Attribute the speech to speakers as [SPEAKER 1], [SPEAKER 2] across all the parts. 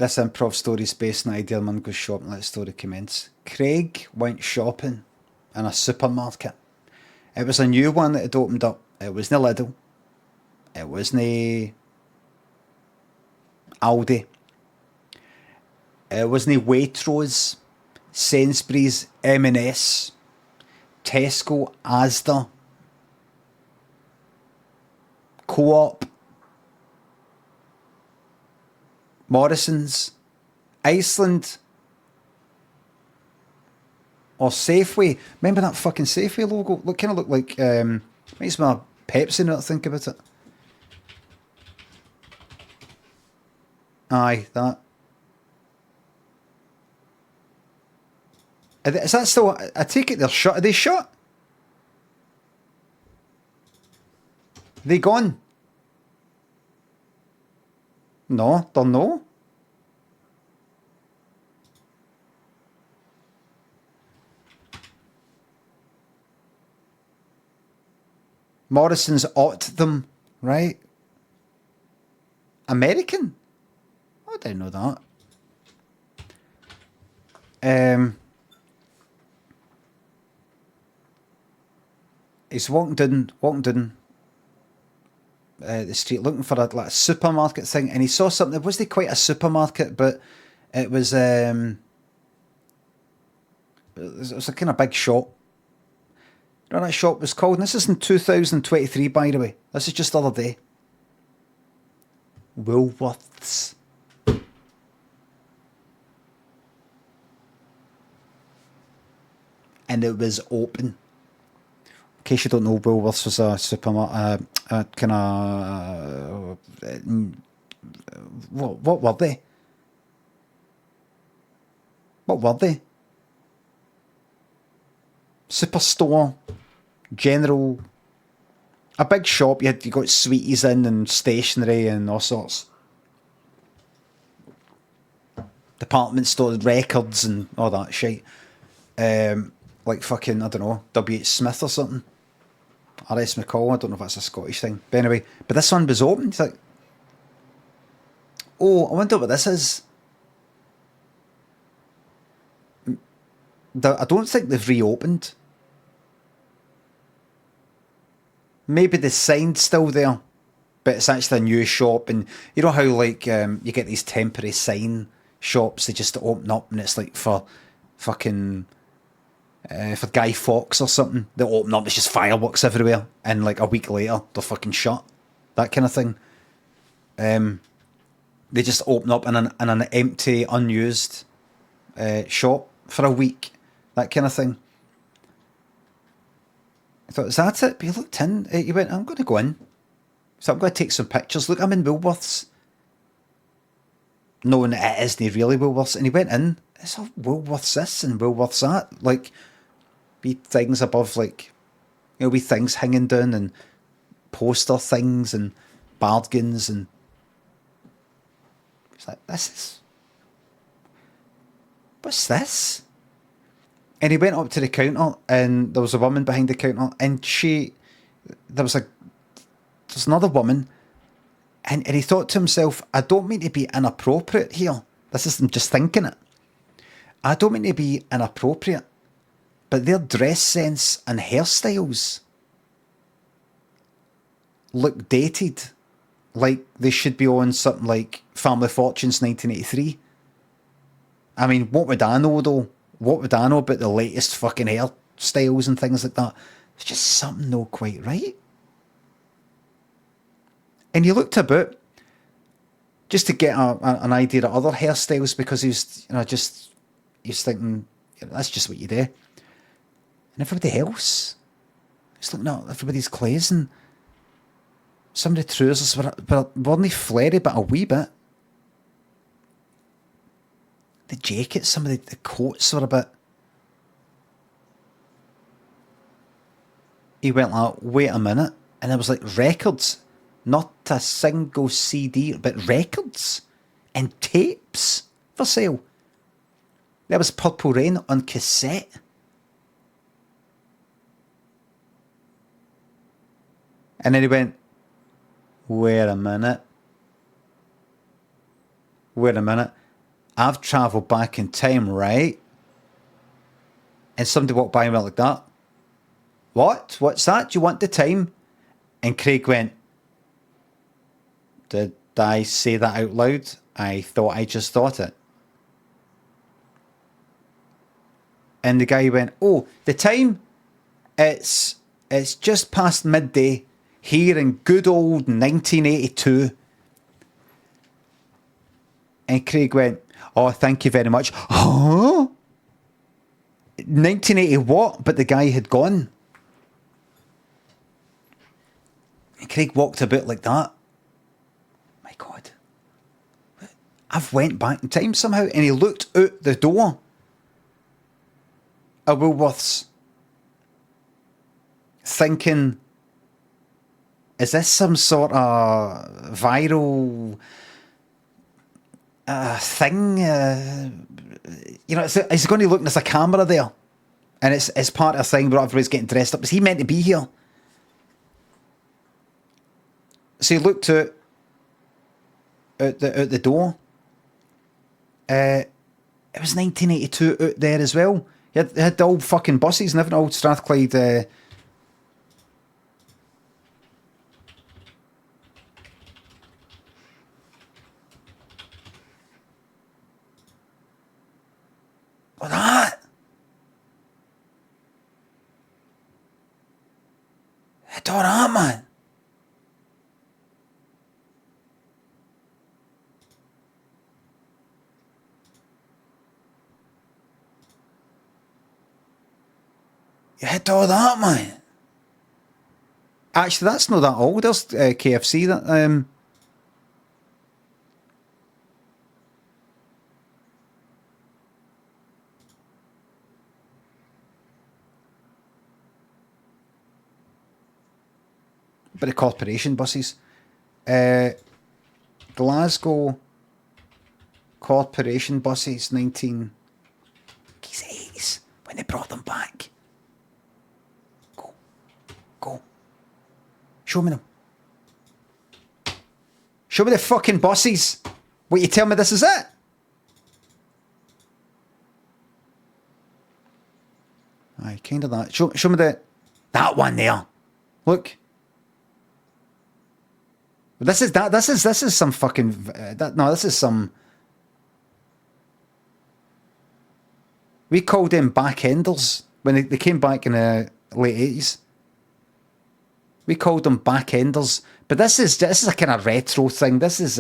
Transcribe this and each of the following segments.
[SPEAKER 1] This improv story is based on the idea man goes shopping, let the story commence. Craig went shopping in a supermarket. It was a new one that had opened up. It wasn't Lidl. It wasn't Aldi. It wasn't Waitrose, Sainsbury's, M&S, Tesco, Asda, Co-op, Morrison's, Iceland, or Safeway. Remember that fucking Safeway logo? Look, kind of look like makes me a Pepsi now that I think about it. Aye, that. Is that still? I take it they're shut. Are they shut? Are they gone? No, they're no. Morrison's ought them, right? American? I didn't know that. He's walking down the street looking for like a supermarket thing, and he saw something. It wasn't quite a supermarket, but it was a kind of big shop. You know what that shop was called? And this is in 2023, by the way. This is just the other day. Woolworths. And it was open. In case you don't know, Woolworths was a supermarket, kind of. What were they? What were they? Superstore, general, a big shop. You got sweeties in and stationery and all sorts. Department store, records and all that shit. Like fucking, I don't know, W.H. Smith or something. R.S. McCall, I don't know if that's a Scottish thing. But anyway, but this one was open. It's like, oh, I wonder what this is. I don't think they've reopened. Maybe the sign's still there, but it's actually a new shop. And you know how like you get these temporary sign shops, they just open up and it's like for fucking for Guy Fawkes or something. They open up, it's just fireworks everywhere, and like a week later they're fucking shut. That kind of thing. They just open up in an empty, unused shop for a week. That kind of thing. I thought, is that it? But he looked in. He went, I'm going to go in. So I'm going to take some pictures. Look, I'm in Woolworths. Knowing it isn't really Woolworths. And he went in. It's all Woolworths this and Woolworths that. Like, wee things above, like, you know, wee things hanging down and poster things and bargains. And it's like, what's this? And he went up to the counter, and there was a woman behind the counter, and there's another woman, and he thought to himself, I don't mean to be inappropriate here. This is I'm just thinking it. I don't mean to be inappropriate, but their dress sense and hairstyles look dated, like they should be on something like Family Fortunes 1983. I mean, what would I know though? What would I know about the latest fucking hairstyles and things like that? It's just something not quite right. And he looked about just to get an idea of other hairstyles, because he's thinking, that's just what you do. And everybody else, he's looking at everybody's clothes, and some of the trousers weren't flary, but a wee bit. The jackets, some of the coats were a bit. He went like, wait a minute. And there was like records. Not a single CD, but records and tapes for sale. There was Purple Rain on cassette. And then he went, wait a minute. I've travelled back in time, right? And somebody walked by and went like that. What? What's that? Do you want the time? And Craig went, did I say that out loud? I thought I just thought it. And the guy went, oh, the time? It's just past midday here in good old 1982. And Craig went, oh, thank you very much. Huh? 1980 what? But the guy had gone. And Craig walked about like that. My God. I've went back in time somehow. And he looked out the door at Woolworths thinking, is this some sort of viral thing? You know, it's going to look, there's a camera there. And it's part of a thing where everybody's getting dressed up. Is he meant to be here? So he looked out the door. It was 1982 out there as well. He had the old fucking buses and everything, old Strathclyde. What that? It's all right, man. You hit all that, man. Actually, that's not that old. There's KFC that but the corporation buses. Glasgow corporation buses, 1980s, when they brought them back. Go. Show me them. Show me the fucking buses. What, you tell me this is it? Aye, kind of that. Show me that one there. Look. This is some fucking this is some. We called them backenders when they came back in the late 80s. We called them backenders, but this is a kind of retro thing. This is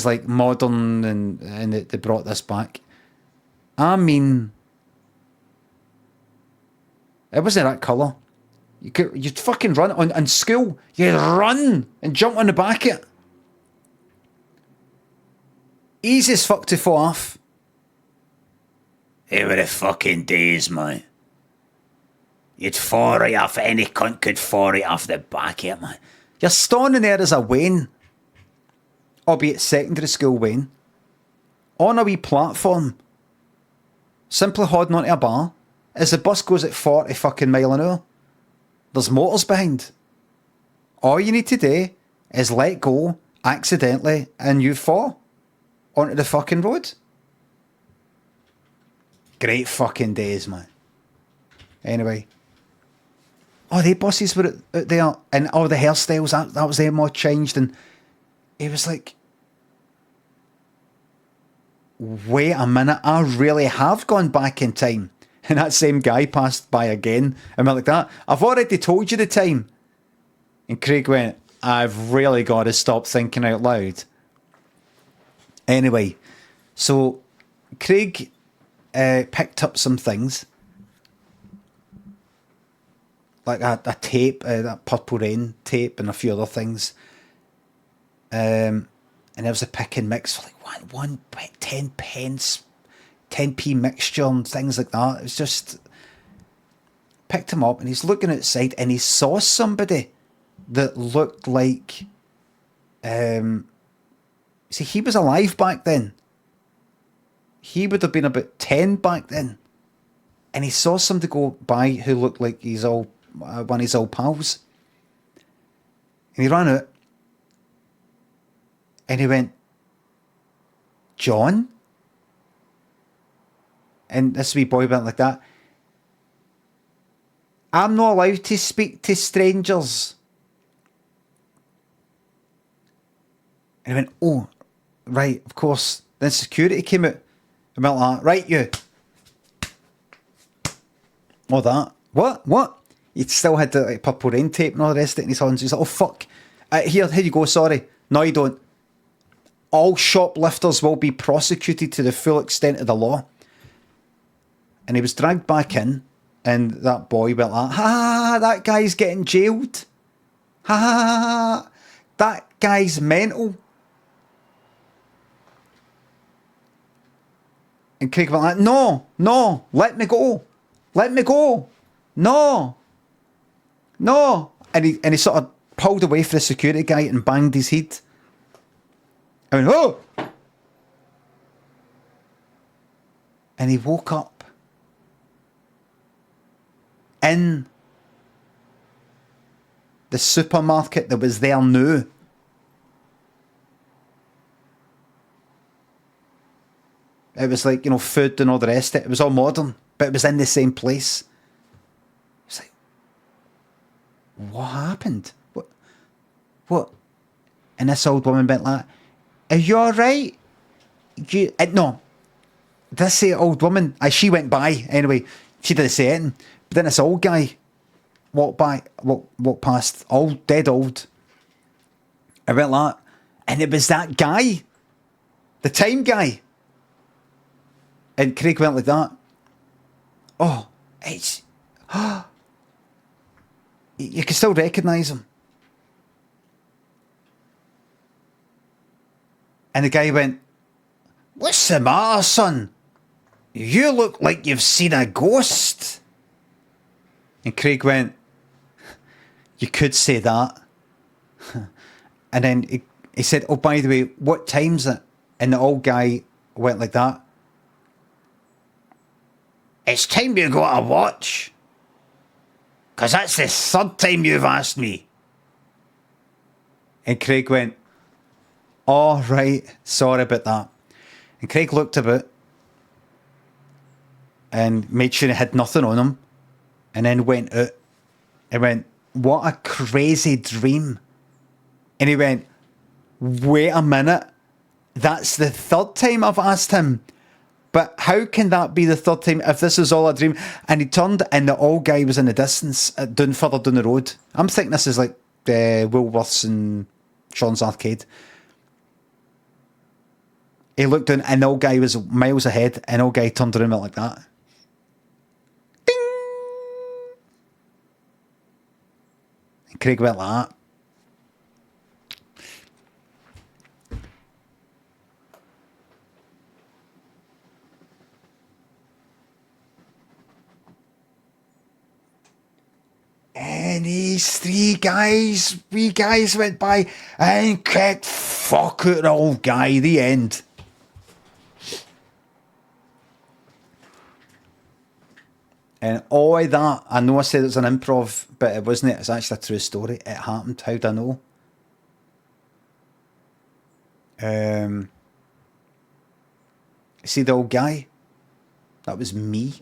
[SPEAKER 1] like modern, and they brought this back. I mean, it wasn't that colour. You'd fucking run on school. You'd run and jump on the back of it. Easy as fuck to fall off. They were the fucking days, man. You'd fall right off. Any cunt could fall right off the back of it, man. You're standing there as a Wayne, albeit secondary school Wayne, on a wee platform, simply holding onto a bar, as the bus goes at 40 fucking mile an hour. There's motors behind. All you need to do is let go accidentally and you fall onto the fucking road. Great fucking days, man. Anyway. Oh, the buses were out there, and all the hairstyles, that was them all changed, and he was like, wait a minute, I really have gone back in time. And that same guy passed by again and went like that. I've already told you the time. And Craig went, I've really got to stop thinking out loud. Anyway, so Craig picked up some things. Like a tape, that Purple Rain tape and a few other things. And there was a pick and mix for like 10 pence. 10p mixture and things like that. It was just, picked him up and he's looking outside and he saw somebody that looked like, see, he was alive back then. He would have been about 10 back then. And he saw somebody go by who looked like he's all one of his old pals. And he ran out and he went, John? And this wee boy went like that. I'm not allowed to speak to strangers. And he went, oh, right, of course. Then security came out and went like, right, you. All that. What? He still had the like, purple rain tape and all the rest of it in his hands. He's like, oh, fuck. Here you go, sorry. No, you don't. All shoplifters will be prosecuted to the full extent of the law. And he was dragged back in, and that boy went like, ha, that guy's getting jailed. Ha, that guy's mental. And Craig went like, no, let me go. No. And he sort of pulled away from the security guy and banged his head. I went, oh! And he woke up in the supermarket that was there now. It was like, food and all the rest of it. It was all modern, but it was in the same place. It's like, what happened? What? And this old woman went like, are you alright? No. Did I say old woman? She went by. Anyway, she didn't say anything. But then this old guy walked past, dead old. I went like, and it was that guy. The time guy. And Craig went like that. Oh, it's... you can still recognise him. And the guy went, what's the matter, son? You look like you've seen a ghost. And Craig went, you could say that. And then he said, oh, by the way, what time's it? And the old guy went like that. It's time you got a watch. Because that's the third time you've asked me. And Craig went, oh, right, sorry about that. And Craig looked about and made sure he had nothing on him, and then went out and went, what a crazy dream. And he went, wait a minute, that's the third time I've asked him. But how can that be the third time if this is all a dream? And he turned and the old guy was in the distance, further down the road. I'm thinking this is like Woolworths and Sean's Arcade. He looked down and the old guy was miles ahead, and the old guy turned around like that. Ding! And Craig went like that. And these wee guys went by and kicked fuck out the old guy, the end. And all of that, I know I said it was an improv, but it wasn't. It's actually a true story. It happened. How'd I know? See the old guy? That was me.